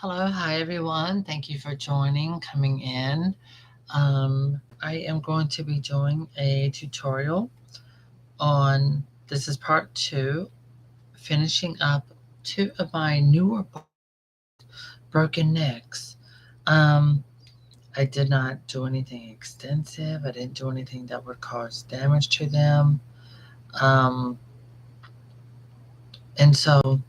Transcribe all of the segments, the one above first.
Hello, hi everyone. Thank you for coming in. I am going to be doing a tutorial on this is part two, finishing up two of my newer broken necks. Um, I did not do anything extensive. I didn't do anything that would cause damage to them. Um, and so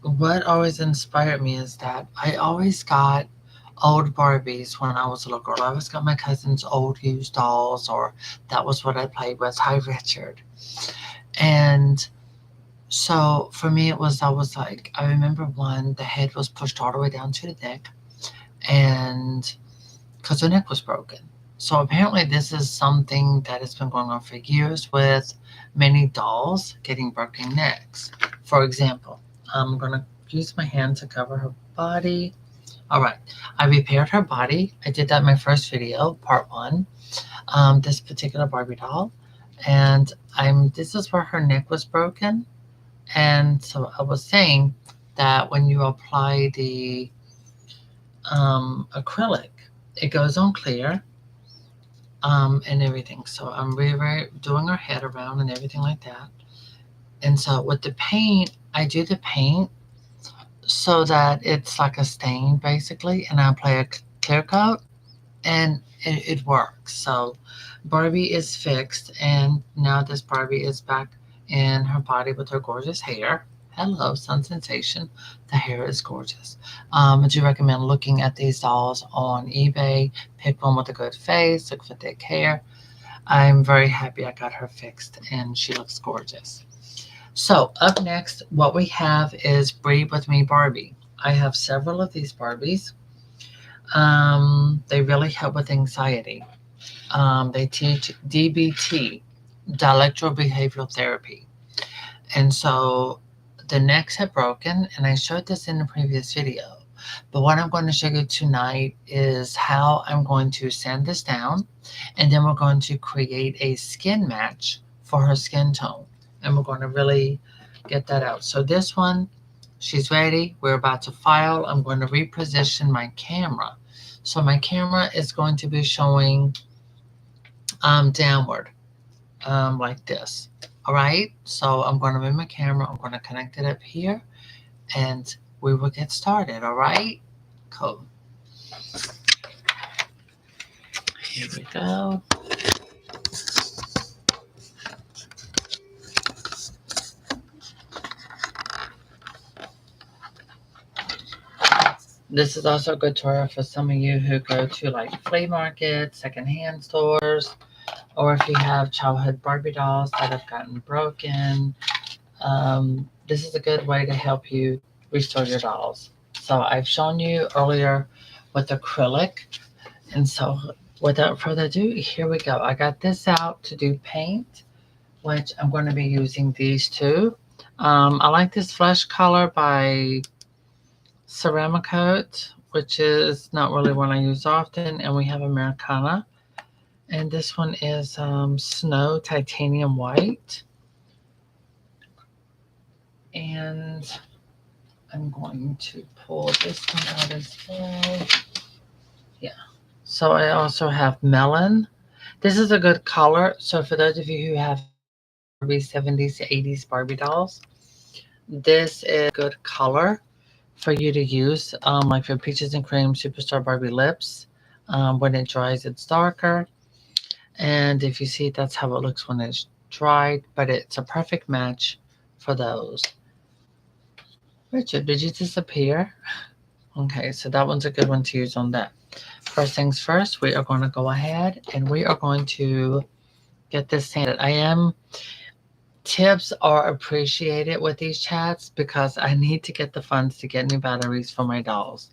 what always inspired me is that I always got old Barbies when I was a little girl. I always got my cousin's old used dolls, or that was what I played with. Hi, Richard. And so for me, I was like, I remember one, the head was pushed all the way down to the neck, and because the neck was broken. So apparently, this is something that has been going on for years with many dolls getting broken necks. For example, I'm going to use my hand to cover her body. All right, I repaired her body. I did that in my first video, part one. This particular Barbie doll, and this is where her neck was broken. And so I was saying that when you apply the acrylic, it goes on clear, and everything. So I'm doing her head around and everything like that. And so with the paint, I do the paint so that it's like a stain basically, and I apply a clear coat, and it works. So Barbie is fixed, and now this Barbie is back in her body with her gorgeous hair. Hello, Sun Sensation. The hair is gorgeous. I do recommend looking at these dolls on eBay. Pick one with a good face, look for thick hair. I'm very happy I got her fixed, and she looks gorgeous. So, up next, what we have is Breathe With Me Barbie. I have several of these Barbies. They really help with anxiety. They teach DBT, dialectical behavioral therapy. And so the necks have broken, and I showed this in the previous video. But what I'm going to show you tonight is how I'm going to sand this down, and then we're going to create a skin match for her skin tone. And we're going to really get that out. So this one, she's ready. We're about to file. I'm going to reposition my camera. So my camera is going to be showing downward, like this. All right. So I'm going to move my camera. I'm going to connect it up here, and we will get started. All right. Cool. Here we go. This is also a good tutorial for some of you who go to like flea markets, secondhand stores, or if you have childhood Barbie dolls that have gotten broken. This is a good way to help you restore your dolls. So I've shown you earlier with acrylic. And so without further ado, here we go. I got this out to do paint, which I'm going to be using these two. I like this Flesh Color by Ceramicoat, which is not really one I use often. And we have Americana. And this one is Snow Titanium White. And I'm going to pull this one out as well. Yeah. So I also have Melon. This is a good color. So for those of you who have Barbie 70s to 80s Barbie dolls, this is a good color for you to use. Like for Peaches and Cream Superstar Barbie Lips. When it dries, it's darker. And if you see, that's how it looks when it's dried. But it's a perfect match for those. Richard, did you disappear? Okay, so that one's a good one to use on that. First things first, we are going to go ahead and we are going to get this sanded. Tips are appreciated with these chats because I need to get the funds to get new batteries for my dolls.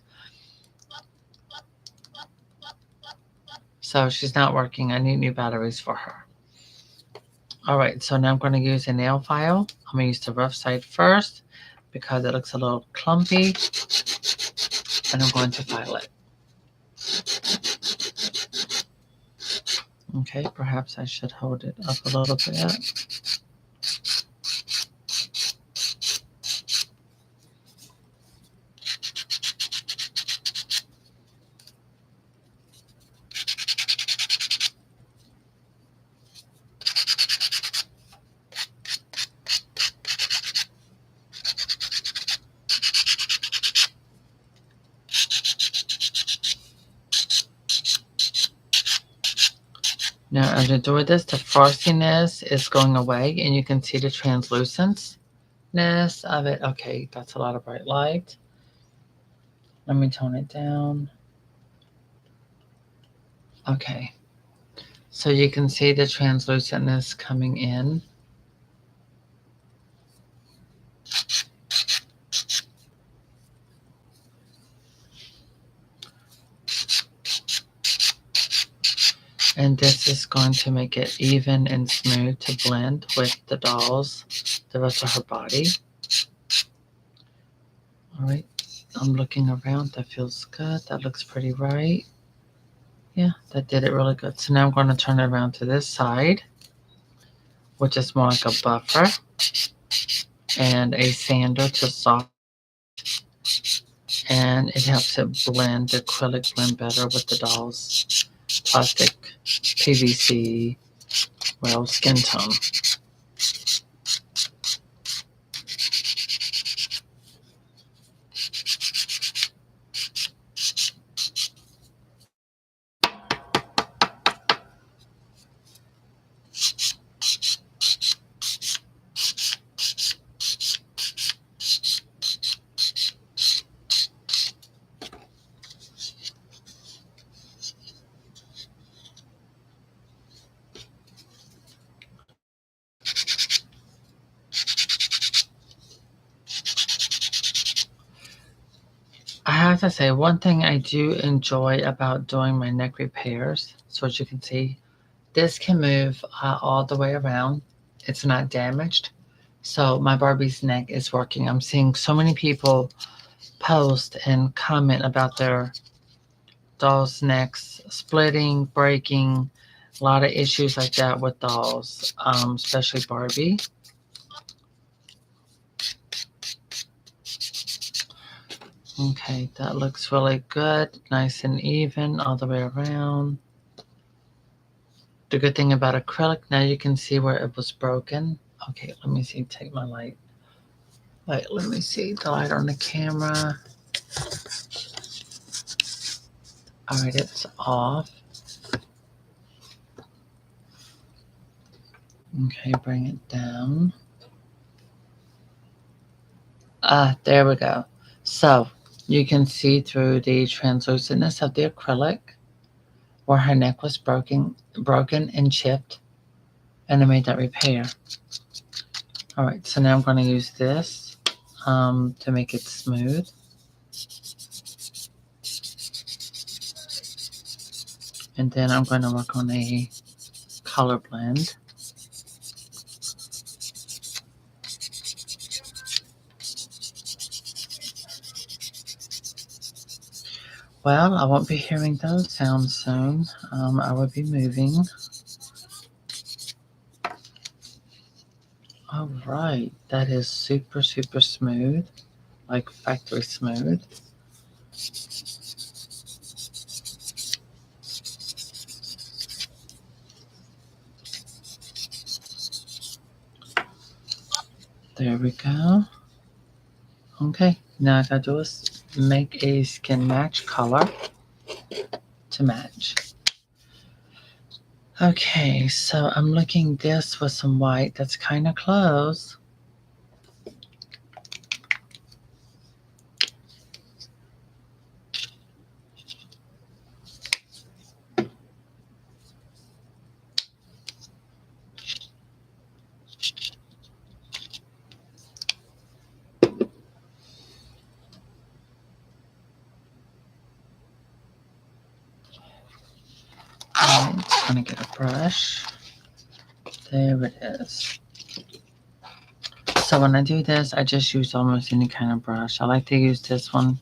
So she's not working. I need new batteries for her. All right, so now I'm going to use a nail file. I'm going to use the rough side first because it looks a little clumpy, and I'm going to file it. Okay, perhaps I should hold it up a little bit. Now, as I do this, the frostiness is going away, and you can see the translucentness of it. Okay, that's a lot of bright light. Let me tone it down. Okay, so you can see the translucentness coming in. And this is going to make it even and smooth to blend with the doll's, the rest of her body. All right, I'm looking around. That feels good. That looks pretty right. Yeah, that did it really good. So now I'm going to turn it around to this side, which is more like a buffer and a sander to soft. And it helps it blend, the acrylic blend better with the doll's plastic PVC, well, skin tone. I have to say, one thing I do enjoy about doing my neck repairs, so as you can see, this can move all the way around. It's not damaged. So my Barbie's neck is working. I'm seeing so many people post and comment about their dolls' necks splitting, breaking, a lot of issues like that with dolls, especially Barbie. Okay, that looks really good. Nice and even all the way around. The good thing about acrylic, now you can see where it was broken. Okay, let me see, take my light. Wait, let me see the light on the camera. All right, it's off. Okay, bring it down. There we go. So you can see through the translucentness of the acrylic where her neck was broken and chipped, and I made that repair. All right, so now I'm going to use this to make it smooth. And then I'm going to work on a color blend. Well, I won't be hearing those sounds soon. I will be moving. All right, that is super, super smooth, like factory smooth. There we go. Okay, now I gotta do is make a skin match color to match. Okay, so I'm looking this with some white that's kind of close. I'm gonna get a brush. There it is. So when I do this, I just use almost any kind of brush. I like to use this one.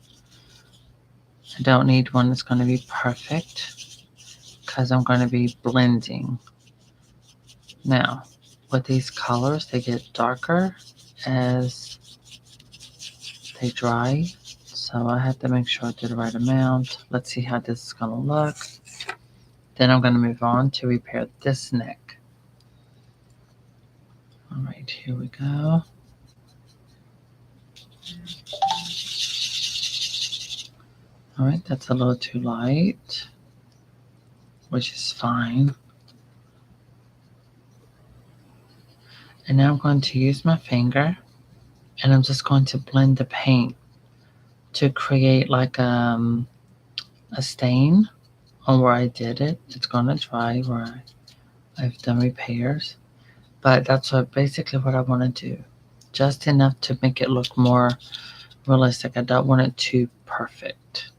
I don't need one that's going to be perfect because I'm going to be blending. Now, with these colors, they get darker as they dry. So I have to make sure I do the right amount. Let's see how this is going to look. Then I'm going to move on to repair this neck. All right, here we go. All right, that's a little too light, which is fine. And now I'm going to use my finger and I'm just going to blend the paint to create like a stain on where I did it. It's going to dry where I've done repairs. But that's basically what I want to do. Just enough to make it look more realistic. I don't want it too perfect.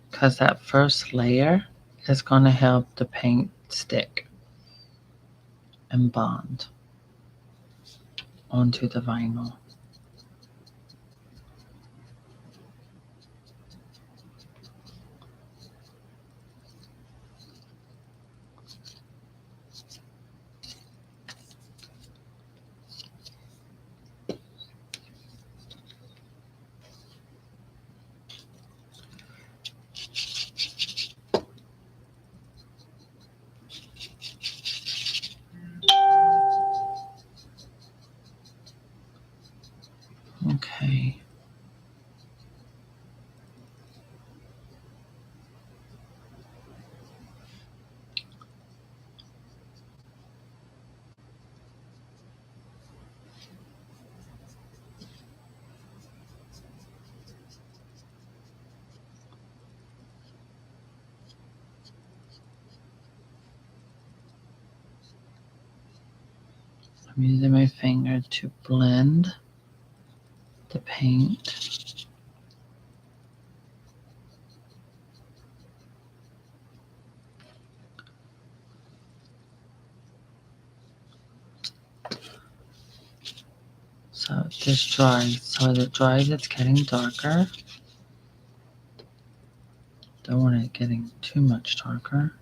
Because that first layer is going to help the paint stick and bond onto the vinyl. Okay. I'm using my finger to blend the paint. So this dries. So as it dries, it's getting darker. Don't want it getting too much darker.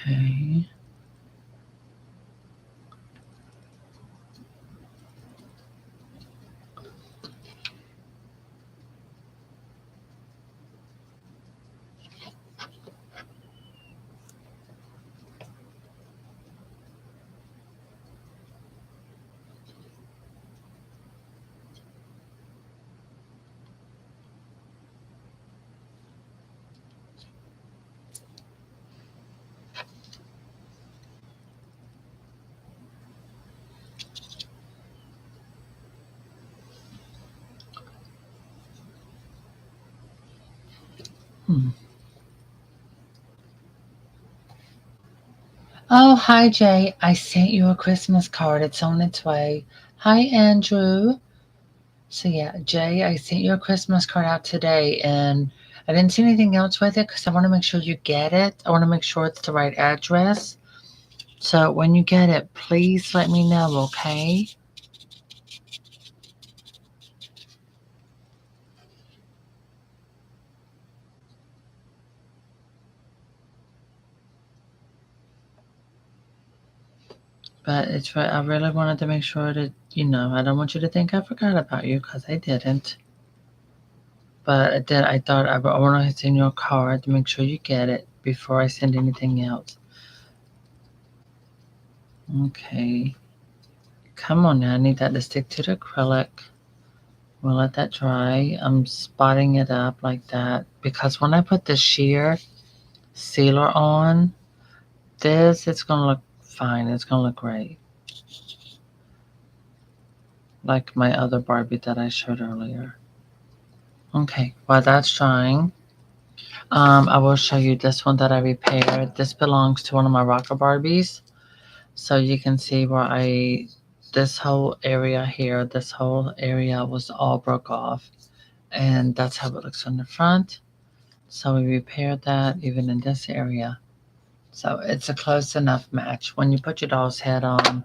Okay. Hmm. Oh, hi, Jay. I sent you a Christmas card. It's on its way. Hi, Andrew. So, yeah, Jay, I sent you a Christmas card out today, and I didn't see anything else with it because I want to make sure you get it. I want to make sure it's the right address. So, when you get it, please let me know, okay? But it's right. I really wanted to make sure that, I don't want you to think I forgot about you because I didn't. But then I thought I want to send you a card to make sure you get it before I send anything else. Okay. Come on now. I need that to stick to the acrylic. We'll let that dry. I'm spotting it up like that because when I put the sheer sealer on, it's going to look fine. It's going to look great. Like my other Barbie that I showed earlier. Okay, while that's drying, I will show you this one that I repaired. This belongs to one of my rocker Barbies. So you can see where I this whole area here, this whole area was all broke off, and that's how it looks from the front. So we repaired that even in this area. So it's a close enough match. When you put your doll's head on,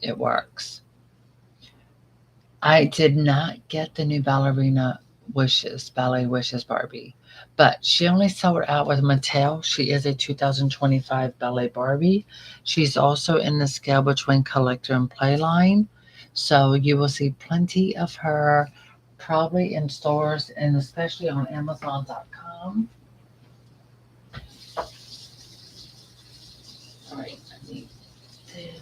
it works. I did not get the new ballet wishes Barbie, but she only sold out with Mattel. She is a 2025 ballet Barbie. She's also in the scale between collector and play line. So you will see plenty of her probably in stores and especially on Amazon.com. All right, I need this.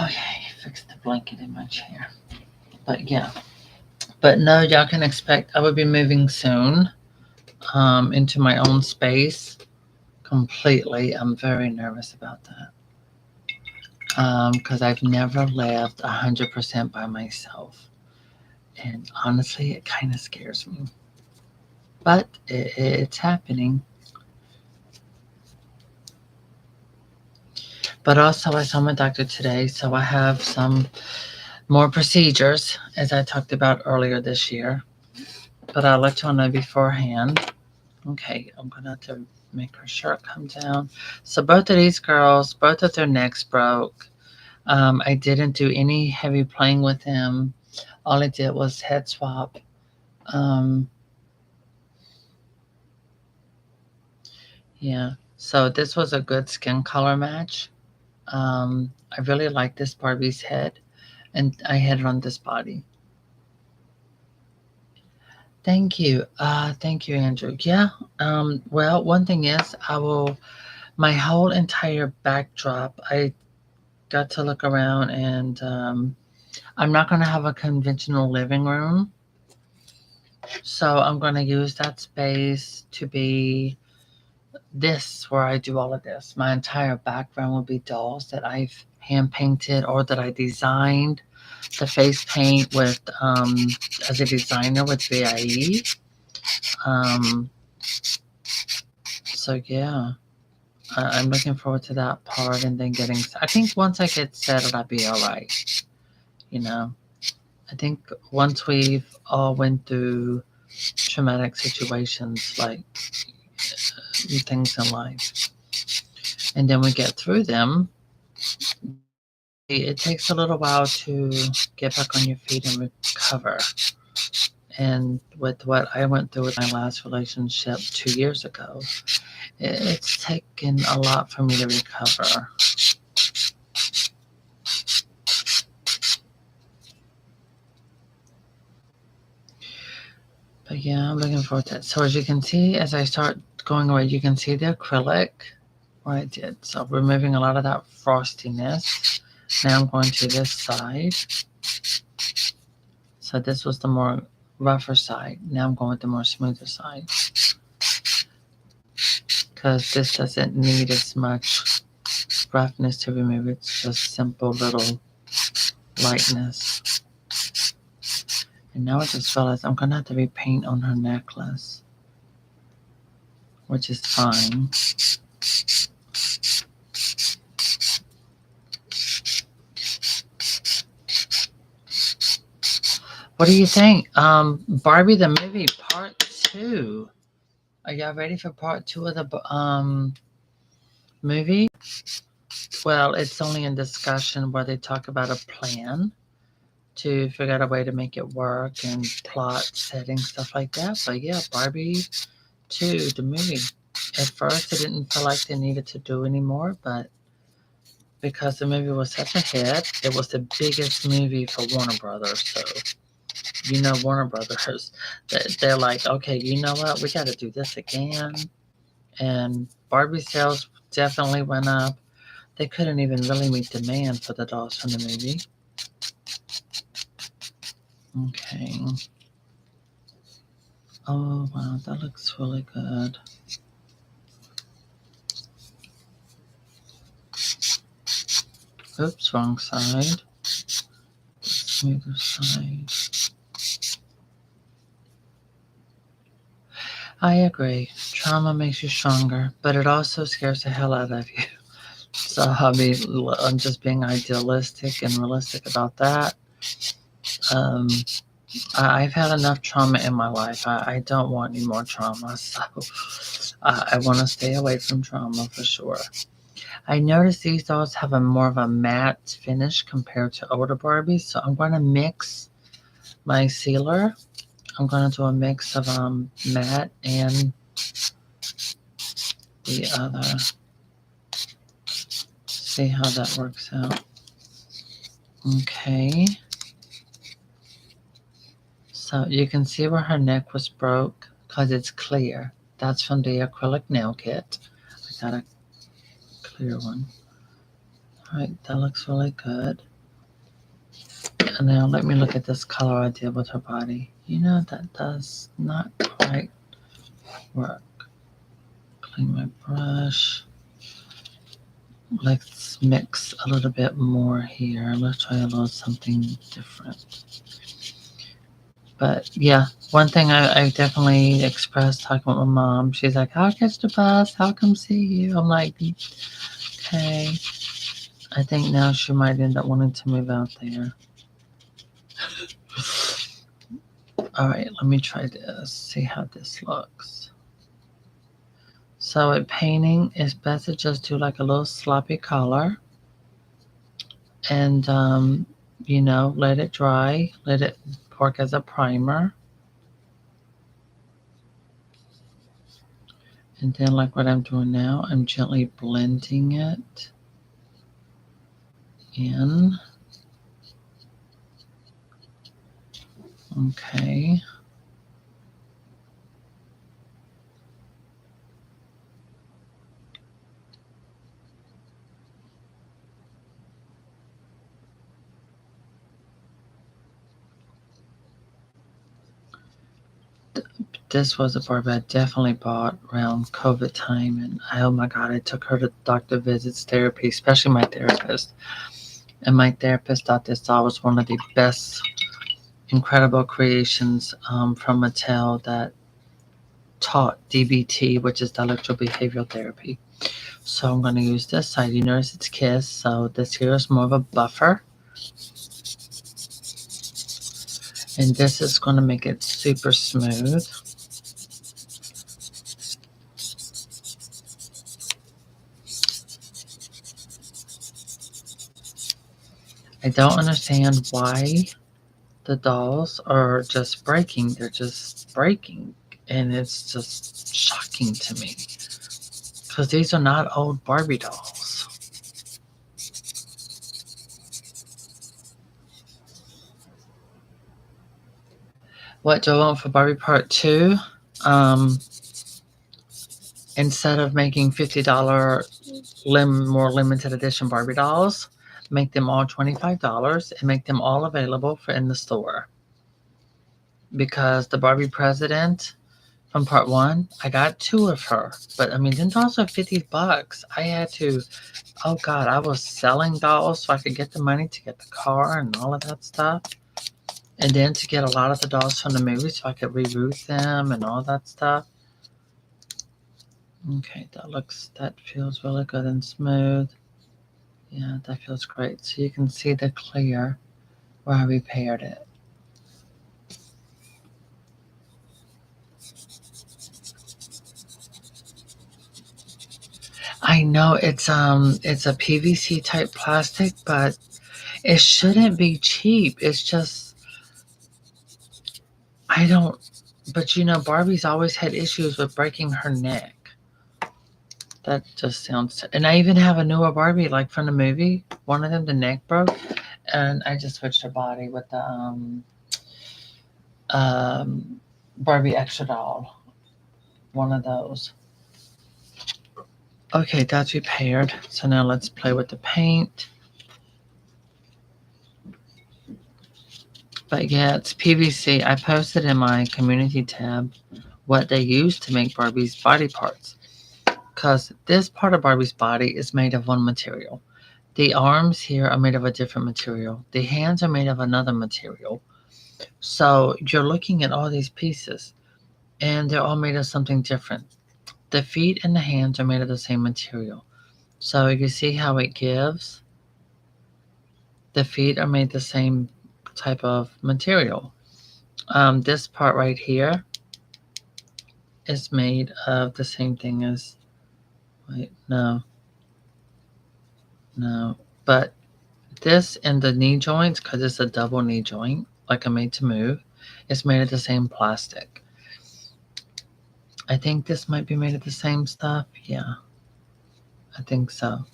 Okay, fix the blanket in my chair. But yeah, but no, y'all can expect I will be moving soon into my own space completely. I'm very nervous about that because I've never lived 100% by myself. And honestly, it kind of scares me. But it's happening. But also, I saw my doctor today, so I have some more procedures, as I talked about earlier this year. But I'll let y'all know beforehand. Okay, I'm going to have to make her shirt come down. So both of these girls, both of their necks broke. I didn't do any heavy playing with them. All I did was head swap. Um, yeah, so this was a good skin color match. I really like this Barbie's head, and I had it on this body. Thank you, Andrew. Yeah. Well, one thing is, my whole entire backdrop. I got to look around, and I'm not going to have a conventional living room. So I'm going to use that space to be this, where I do all of this. My entire background will be dolls that I've hand painted or that I designed the face paint with, as a designer with VIE. Um, so yeah, I'm looking forward to that part and then I think once I get settled, I'll be all right. You know, I think once we've all went through traumatic situations like things in life, and then we get through them, it takes a little while to get back on your feet and recover. And with what I went through with my last relationship 2 years ago, it's taken a lot for me to recover. But yeah, I'm looking forward to it. So as you can see, as I start going away, you can see the acrylic where I did. So removing a lot of that frostiness. Now I'm going to this side. So this was the more rougher side. Now I'm going with the more smoother side. Because this doesn't need as much roughness to remove. It's just simple little lightness. And now I just realized I'm going to have to repaint on her necklace, which is fine. What do you think? Barbie the movie part 2. Are y'all ready for part 2 of the movie? Well, it's only in discussion where they talk about a plan to figure out a way to make it work and plot, setting, stuff like that. But yeah, Barbie 2, the movie. At first, I didn't feel like they needed to do anymore, but because the movie was such a hit, it was the biggest movie for Warner Brothers. So, Warner Brothers, they're like, okay, you know what? We got to do this again. And Barbie sales definitely went up. They couldn't even really meet demand for the dolls from the movie. Okay. Oh, wow, that looks really good. Oops, wrong side. Smoother side. I agree. Trauma makes you stronger, but it also scares the hell out of you. So, I mean, I'm just being idealistic and realistic about that. Um, I've had enough trauma in my life. I don't want any more trauma. So, I want to stay away from trauma for sure. I noticed these dolls have a more of a matte finish compared to older Barbies. So, I'm going to mix my sealer. I'm going to do a mix of matte and the other. See how that works out. Okay. So you can see where her neck was broke because it's clear. That's from the acrylic nail kit. I got a clear one. All right, that looks really good. And now let me look at this color I did with her body. You know, that does not quite work. Clean my brush. Let's mix a little bit more here. Let's try a little something different. But yeah, one thing I definitely expressed talking with my mom. She's like, "I'll catch the bus. I'll come see you." I'm like, "Okay." I think now she might end up wanting to move out there. All right, let me try this. See how this looks. So at painting, it's best to just do like a little sloppy color, and let it dry. Let it work as a primer. And then, like what I'm doing now, I'm gently blending it in. Okay. This was a Barbie I definitely bought around COVID time, and oh my god, I took her to doctor visits, therapy, especially my therapist. And my therapist thought this doll was one of the best, incredible creations from Mattel that taught DBT, which is dialectical behavioral therapy. So I'm going to use this side. You notice it's Kiss, so this here is more of a buffer. And this is going to make it super smooth. I don't understand why the dolls are just breaking. They're just breaking. And it's just shocking to me. Because these are not old Barbie dolls. What do I want for Barbie Part 2? Instead of making $50 more limited edition Barbie dolls, make them all $25 and make them all available for in the store. Because the Barbie president from part 1, I got 2 of her. But I mean, them dolls are $50. I had to, oh God, I was selling dolls so I could get the money to get the car and all of that stuff. And then to get a lot of the dolls from the movie so I could reroute them and all that stuff. Okay, that feels really good and smooth. Yeah, that feels great. So you can see the clear where I repaired it. I know it's a PVC type plastic, but it shouldn't be cheap. It's just I don't but Barbie's always had issues with breaking her neck. That just sounds and I even have a newer Barbie like from the movie. One of them the neck broke and I just switched her body with the um Barbie extra doll. One of those. Okay, that's repaired. So now let's play with the paint. But yeah, it's PVC. I posted in my community tab what they use to make Barbie's body parts. Because this part of Barbie's body is made of one material. The arms here are made of a different material. The hands are made of another material. So you're looking at all these pieces and they're all made of something different. The feet and the hands are made of the same material. So you see how it gives? The feet are made the same type of material. This part right here is made of the same thing as, wait, no. But this and the knee joints, because it's a double knee joint, like a made to move, is made of the same plastic. I think this might be made of the same stuff. Yeah, I think so.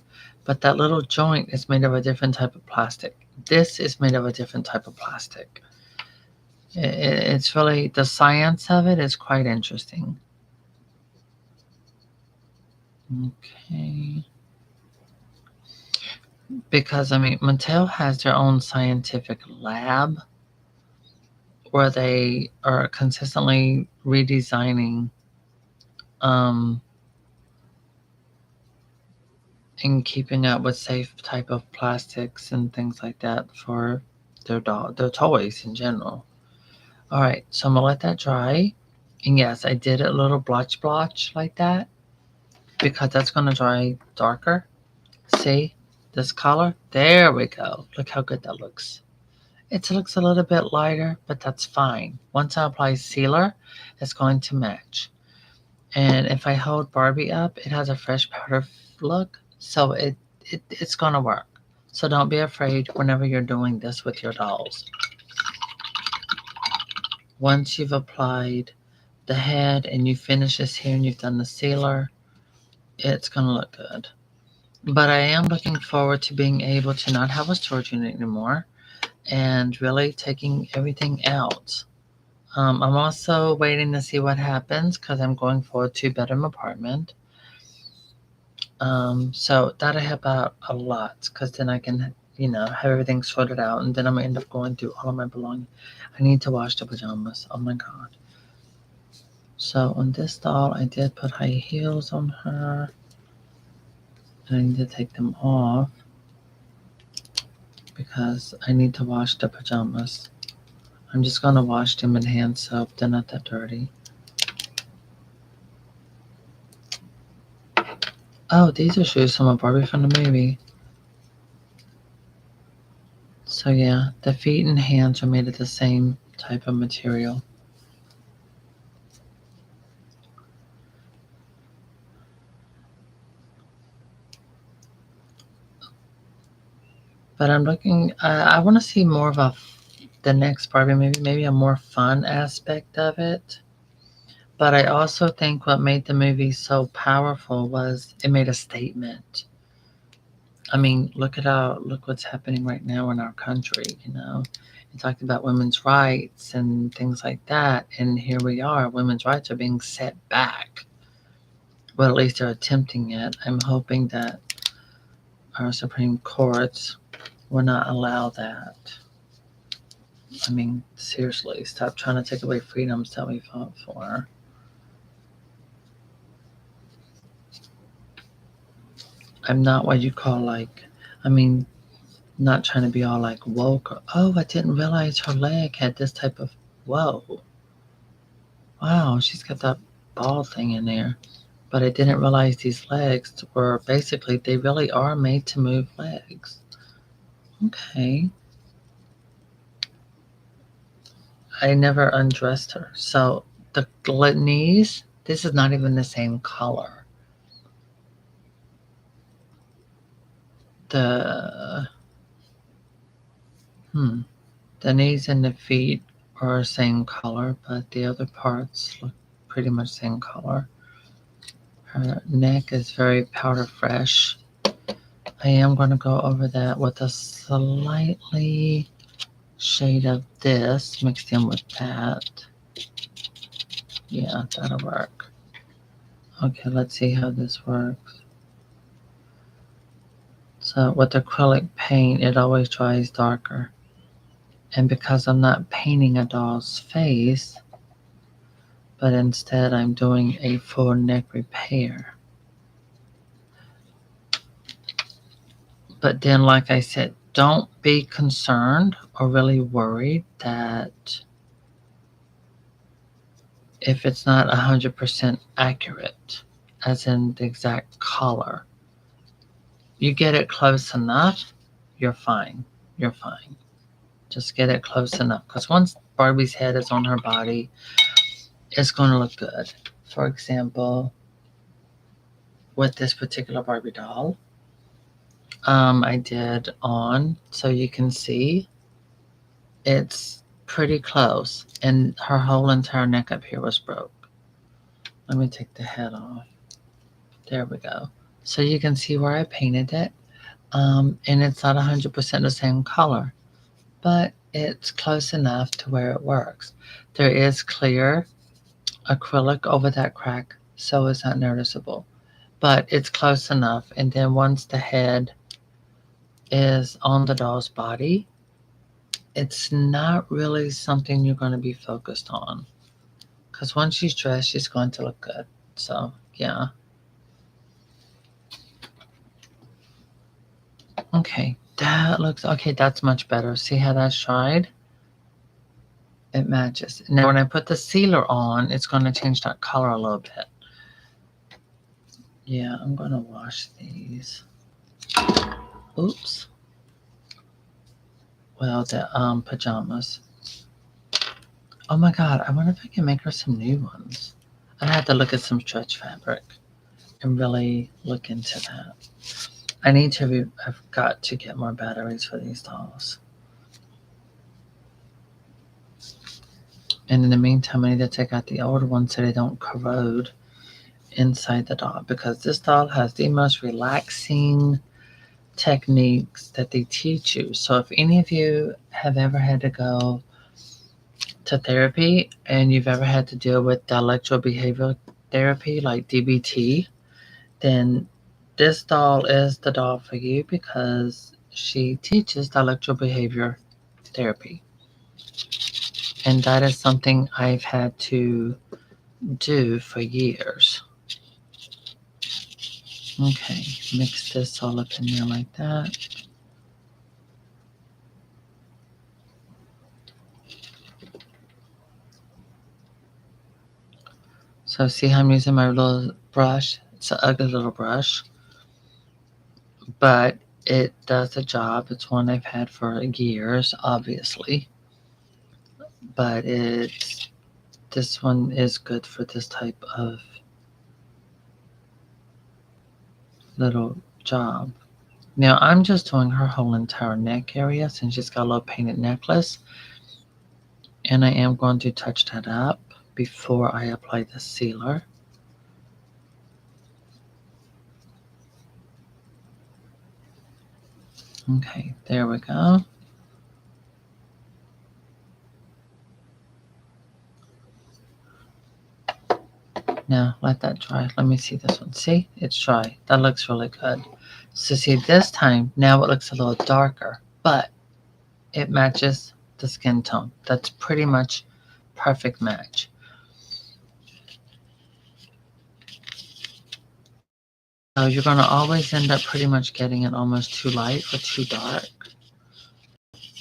But that little joint is made of a different type of plastic. This is made of a different type of plastic. It's really, the science of it is quite interesting. Okay. Because, I mean, Mattel has their own scientific lab where they are consistently redesigning um, and keeping up with safe type of plastics and things like that for their toys in general. All right, so I'm gonna let that dry. And yes, I did a little blotch like that because that's gonna dry darker. See this color? There we go. Look how good that looks. It looks a little bit lighter, but that's fine. Once I apply sealer, it's going to match. And if I hold Barbie up, it has a fresh powder look, so it's gonna work. So don't be afraid whenever you're doing this with your dolls. Once you've applied the head and you finish this here and you've done the sealer, it's gonna look good. But I am looking forward to being able to not have a storage unit anymore and really taking everything out. I'm also waiting to see what happens because I'm going for a two-bedroom apartment. So that'll help out a lot because then I can, have everything sorted out and then I'm gonna end up going through all of my belongings. I need to wash the pajamas. Oh my god. So on this doll, I did put high heels on her. And I need to take them off because I need to wash the pajamas. I'm just gonna wash them in hand soap. They're not that dirty. Oh, these are shoes from a Barbie from the movie. So yeah, the feet and hands are made of the same type of material. But I'm looking. I want to see more of the next Barbie, maybe a more fun aspect of it. But I also think what made the movie so powerful was it made a statement. I mean, look what's happening right now in our country. It talked about women's rights and things like that, and here we are. Women's rights are being set back. Well, at least they're attempting it. I'm hoping that our Supreme Courts will not allow that. I mean, seriously, stop trying to take away freedoms that we fought for. I'm not what you call I mean, not trying to be all like woke or, oh, I didn't realize her leg had this type of, whoa, wow, she's got that ball thing in there. But I didn't realize these legs were basically, they really are made to move legs. Okay. I never undressed her. So the knees, this is not even the same color. The the knees and the feet are same color, but the other parts look pretty much same color. Her neck is very powder fresh. I am going to go over that with a slightly shade of this mixed in with that. Yeah, that'll work. Okay, let's see how this works. So with acrylic paint, it always dries darker. And because I'm not painting a doll's face, but instead I'm doing a full neck repair. But then, like I said, don't be concerned or really worried that if it's not 100% accurate, as in the exact color, you get it close enough, you're fine. You're fine. Just get it close enough. Because once Barbie's head is on her body, it's going to look good. For example, with this particular Barbie doll, I did on, so you can see it's pretty close. And her whole entire neck up here was broke. Let me take the head off. There we go. So you can see where I painted it. And it's not 100% the same color, but it's close enough to where it works. There is clear acrylic over that crack, so it's not noticeable, but it's close enough. And then once the head is on the doll's body, it's not really something you're going to be focused on because once she's dressed, she's going to look good. So, yeah. Okay, that looks okay. That's much better. See how that's dried? It matches. Now, when I put the sealer on, it's going to change that color a little bit. Yeah, I'm going to wash these. Oops. Well, the pajamas. Oh my god, I wonder if I can make her some new ones. I have to look at some stretch fabric and really look into that. I've got to get more batteries for these dolls. And in the meantime, I need to take out the older ones so they don't corrode inside the doll because this doll has the most relaxing techniques that they teach you. So if any of you have ever had to go to therapy and you've ever had to deal with dialectical behavioral therapy like DBT, then this doll is the doll for you because she teaches dialectical behavior therapy. And that is something I've had to do for years. Okay, mix this all up in there like that. So see how I'm using my little brush? It's an ugly little brush, but it does the job. It's one I've had for years, obviously, but this one is good for this type of little job. Now I'm just doing her whole entire neck area since she's got a little painted necklace, and I am going to touch that up before I apply the sealer. Okay, there we go. Now let that dry. Let me see this one. See, it's dry. That looks really good. So see, this time now it looks a little darker, but it matches the skin tone. That's pretty much perfect match. So you're gonna always end up pretty much getting it almost too light or too dark.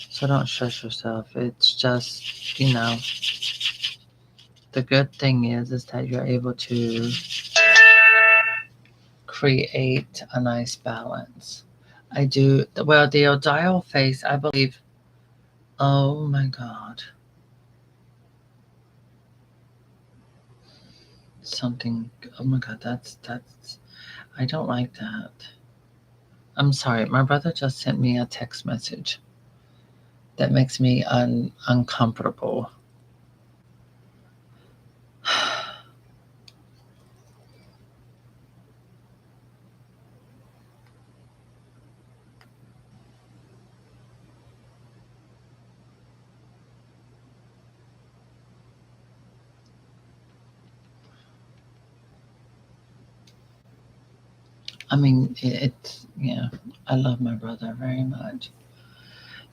So don't stress yourself. It's just, the good thing is that you're able to create a nice balance. I do well. The Odile face, I believe. Oh my god, something. Oh my god, that's. I don't like that. I'm sorry. My brother just sent me a text message that makes me uncomfortable. I mean, it's yeah. I love my brother very much.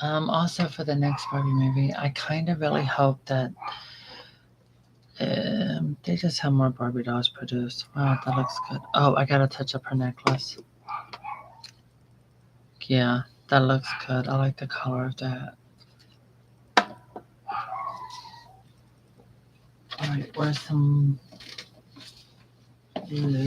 Also for the next Barbie movie, I kind of really hope that they just have more Barbie dolls produced. Wow, that looks good. Oh, I gotta touch up her necklace. Yeah, that looks good. I like the color of that. Alright, where's some blue?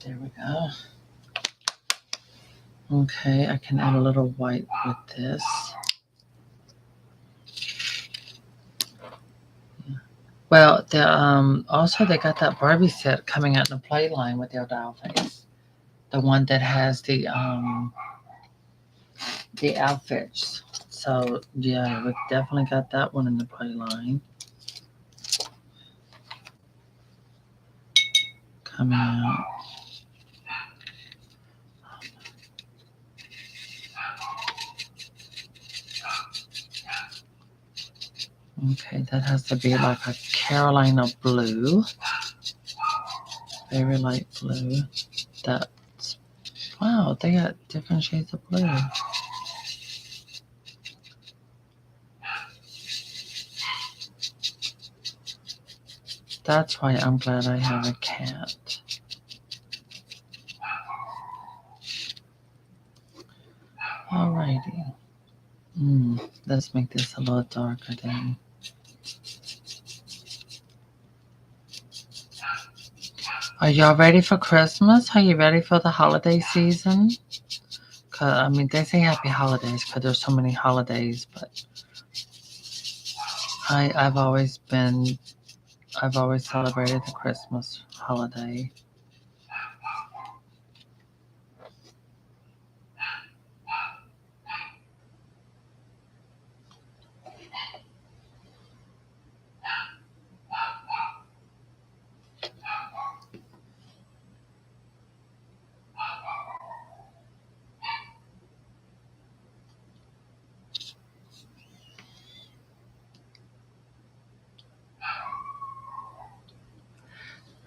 There we go. Okay, I can add a little white with this. Well, also they got that Barbie set coming out in the play line with your doll face. The one that has the outfits. So yeah, we definitely got that one in the play line coming out. Okay, that has to be like a Carolina blue, very light blue. That's wow, they got different shades of blue. That's why I'm glad I have a cat. Alrighty. Let's make this a little darker then. Are y'all ready for Christmas? Are you ready for the holiday season? I mean, they say happy holidays because there's so many holidays, but I've always celebrated the Christmas holiday.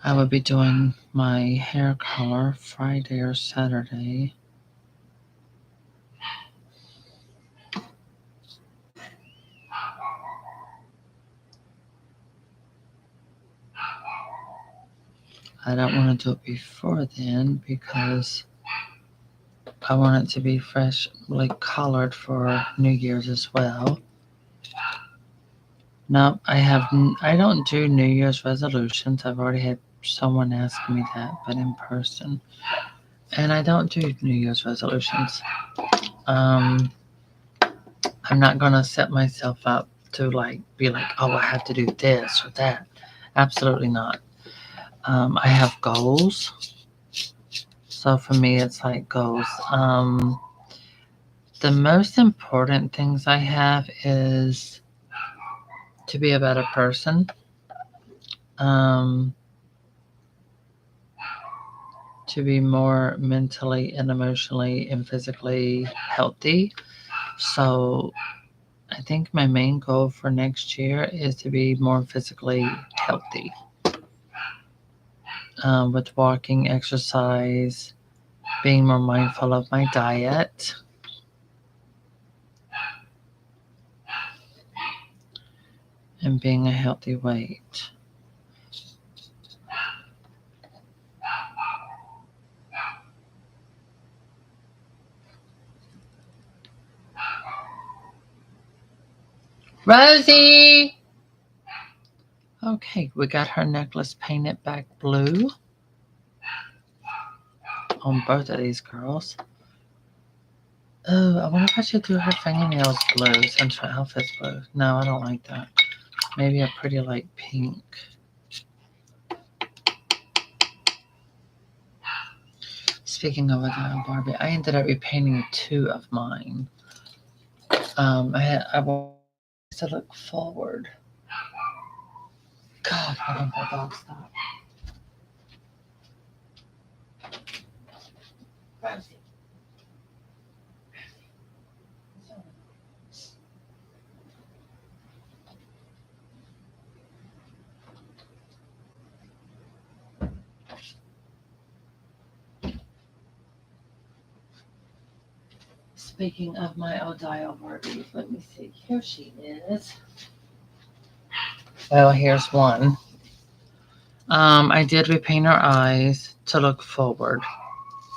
I will be doing my hair color Friday or Saturday. I don't want to do it before then because I want it to be fresh, like colored for New Year's as well. No, I don't do New Year's resolutions. I've already had someone ask me that, but in person. And I don't do New Year's resolutions. Um, I'm not gonna set myself up to like be like, oh, I have to do this or that. Absolutely not. I have goals. So for me, it's like goals. The most important things I have is to be a better person, um, to be more mentally and emotionally and physically healthy. So I think my main goal for next year is to be more physically healthy, with walking, exercise, being more mindful of my diet. And being a healthy weight. Rosie! Okay, we got her necklace painted back blue on both of these girls. Oh, I wonder if I should do her fingernails blue since her outfit's blue. No, I don't like that. Maybe a pretty light pink. Speaking of a Barbie, I ended up repainting two of mine. I wanted to look forward. God, why don't that dog stop? Rosie. Speaking of my Odile Barbies, let me see. Here she is. Well, here's one. I did repaint her eyes to look forward.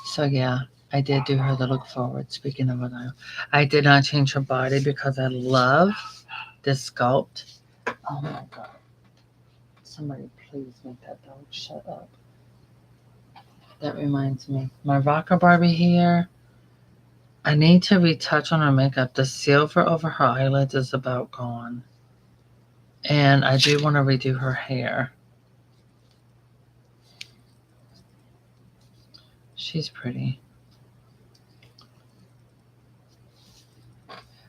So yeah, I did do her to look forward. Speaking of Odile, I did not change her body because I love this sculpt. Oh my god! Somebody please make that dog shut up. That reminds me, my rocker Barbie here. I need to retouch on her makeup. The silver over her eyelids is about gone. And I do want to redo her hair. She's pretty.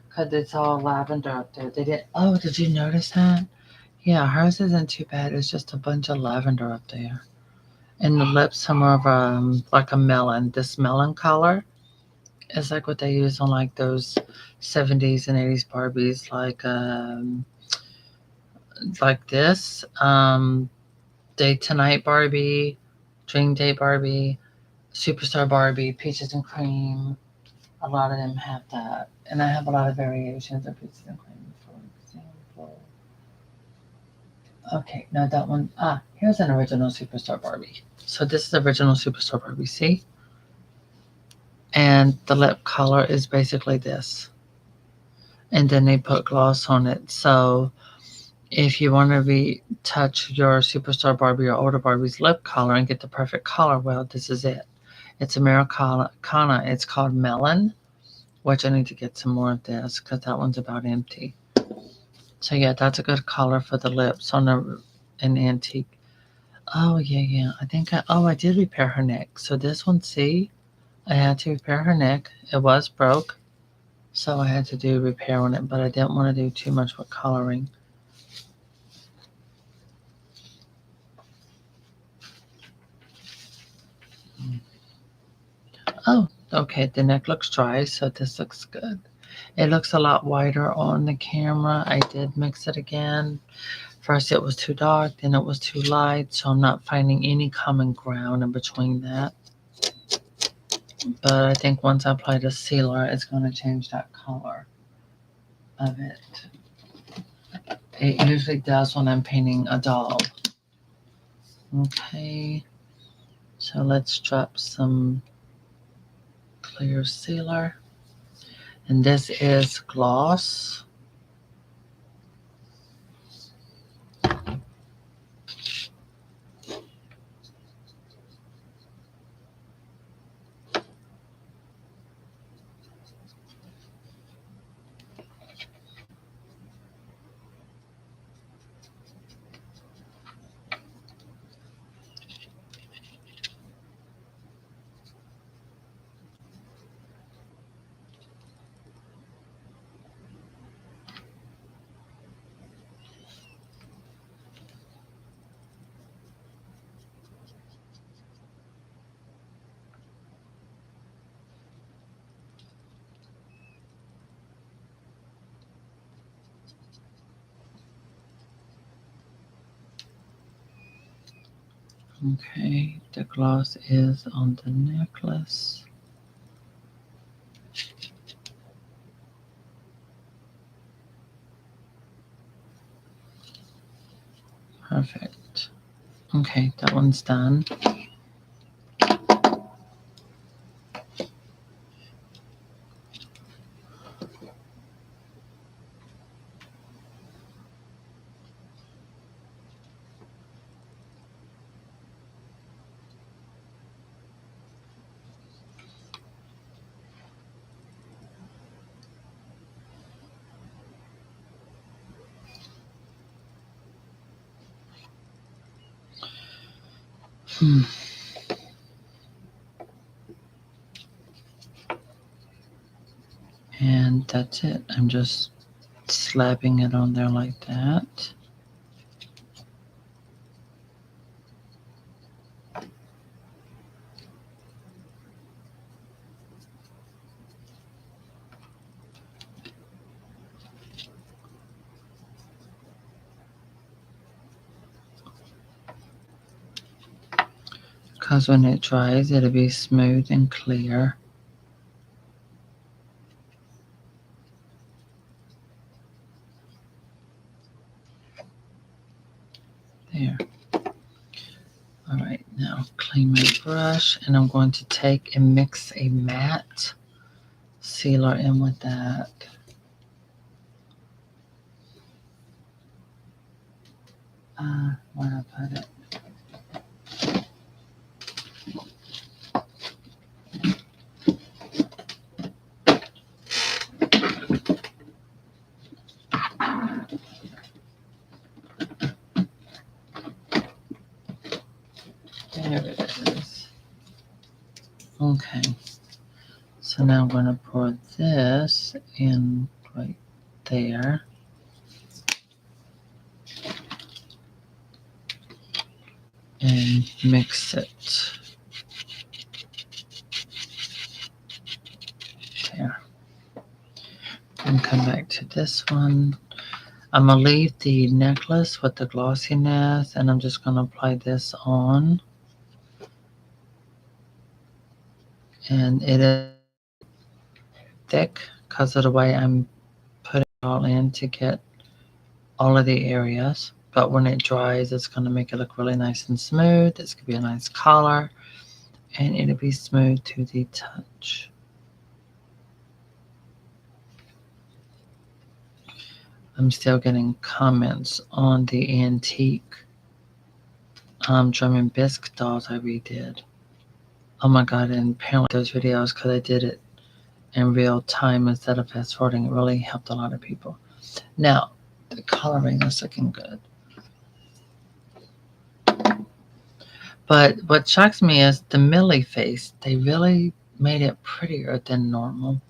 Because it's all lavender up there. They did. Oh, did you notice that? Yeah, hers isn't too bad. It's just a bunch of lavender up there. And the lips are more of like a melon. This melon color is like what they use on like those 70s and 80s Barbies, like this. Day to Night Barbie, Dream Day Barbie, Superstar Barbie, Peaches and Cream. A lot of them have that. And I have a lot of variations of Peaches and Cream, for example. Okay, now that one. Here's an original Superstar Barbie. So this is original Superstar Barbie, see? And the lip color is basically this. And then they put gloss on it. So if you want to retouch your Superstar Barbie or older Barbie's lip color and get the perfect color, well, this is it. It's Americana. It's called Melon, which I need to get some more of this because that one's about empty. So yeah, that's a good color for the lips on an antique. Oh yeah. I did repair her neck. So this one, see, I had to repair her neck. It was broke, so I had to do repair on it, but I didn't want to do too much with coloring. Oh, okay, the neck looks dry, so this looks good. It looks a lot whiter on the camera. I did mix it again. First it was too dark, then it was too light, so I'm not finding any common ground in between that. But I think once I apply the sealer, it's going to change that color of it. It usually does when I'm painting a doll. Okay, so let's drop some clear sealer. And this is gloss. Okay, the gloss is on the necklace. Perfect. Okay, that one's done. Hmm. And that's it. I'm just slapping it on there like that. Because when it dries, it'll be smooth and clear. There. All right, now clean my brush, and I'm going to take and mix a matte sealer in with that. Where did I put it? There it is. Okay. So now I'm going to pour this in right there. And mix it. There. And come back to this one. I'm going to leave the necklace with the glossiness, and I'm just going to apply this on. And it is thick because of the way I'm putting it all in to get all of the areas. But when it dries, it's going to make it look really nice and smooth. It's going to be a nice color, and it'll be smooth to the touch. I'm still getting comments on the antique German bisque dolls I redid. Oh my god, and apparently those videos, because I did it in real time instead of fast forwarding, it really helped a lot of people. Now, the coloring is looking good. But what shocks me is the Millie face. They really made it prettier than normal.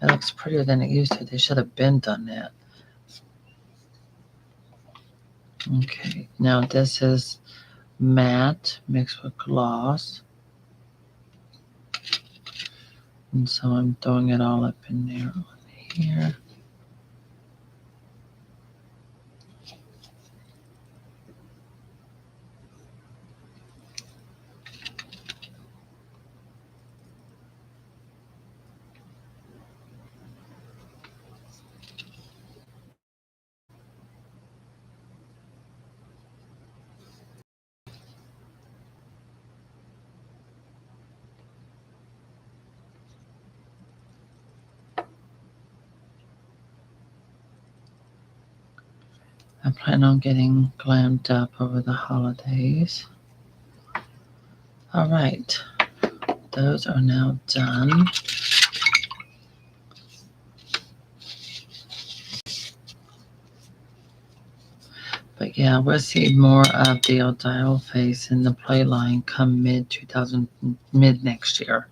It looks prettier than it used to. They should have been done that. Okay, now this is matte mixed with gloss. And so I'm throwing it all up in there on here. I plan on getting glammed up over the holidays. All right, those are now done. But yeah, we'll see more of the Odile face in the play line come mid next year.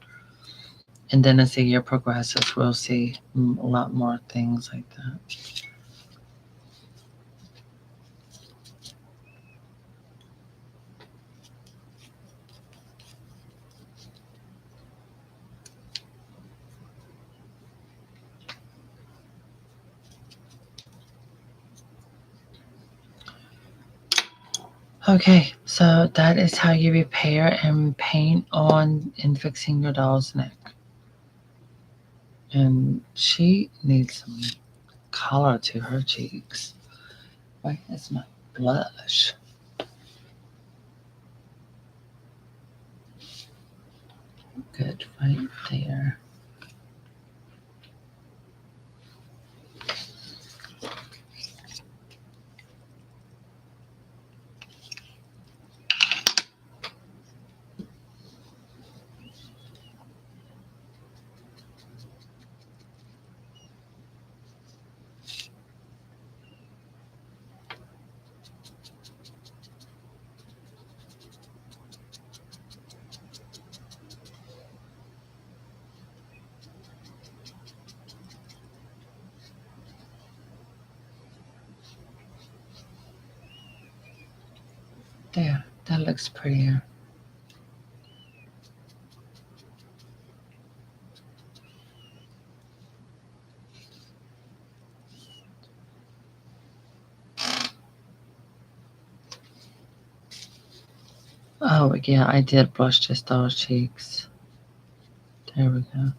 And then as the year progresses, we'll see a lot more things like that. Okay, so that is how you repair and paint on and fixing your doll's neck. And she needs some color to her cheeks. Where is my blush? Good, right there. There, that looks prettier. Oh, yeah, I did blush just those cheeks. There we go.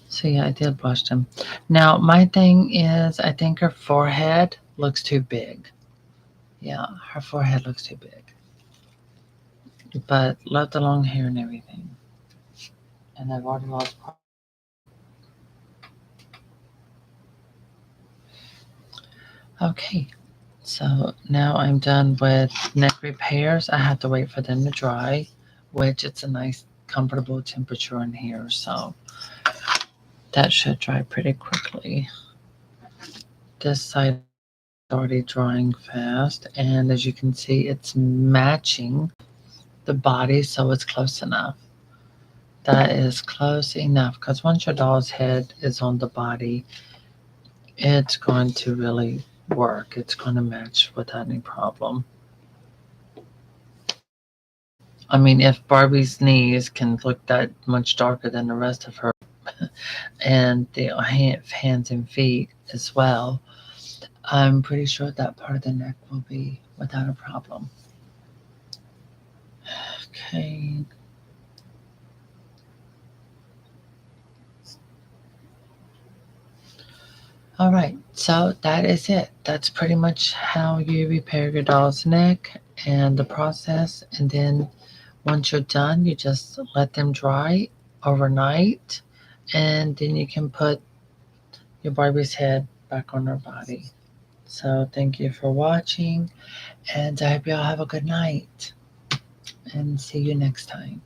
So, yeah, I did blush them. Now, my thing is, I think her forehead looks too big. Yeah, her forehead looks too big. but love the long hair and everything. And I've already lost part. Okay, so now I'm done with neck repairs. I have to wait for them to dry, which it's a nice, comfortable temperature in here, so that should dry pretty quickly. This side of the neck is already drying fast, and as you can see, it's matching the body, so it's close enough. That is close enough because once your doll's head is on the body, it's going to really work. It's going to match without any problem. I mean, if Barbie's knees can look that much darker than the rest of her, and the hands and feet as well, I'm pretty sure that part of the neck will be without a problem. Okay. All right. So that is it. That's pretty much how you repair your doll's neck and the process. And then once you're done, you just let them dry overnight, and then you can put your Barbie's head back on her body. So thank you for watching, and I hope y'all have a good night, and see you next time.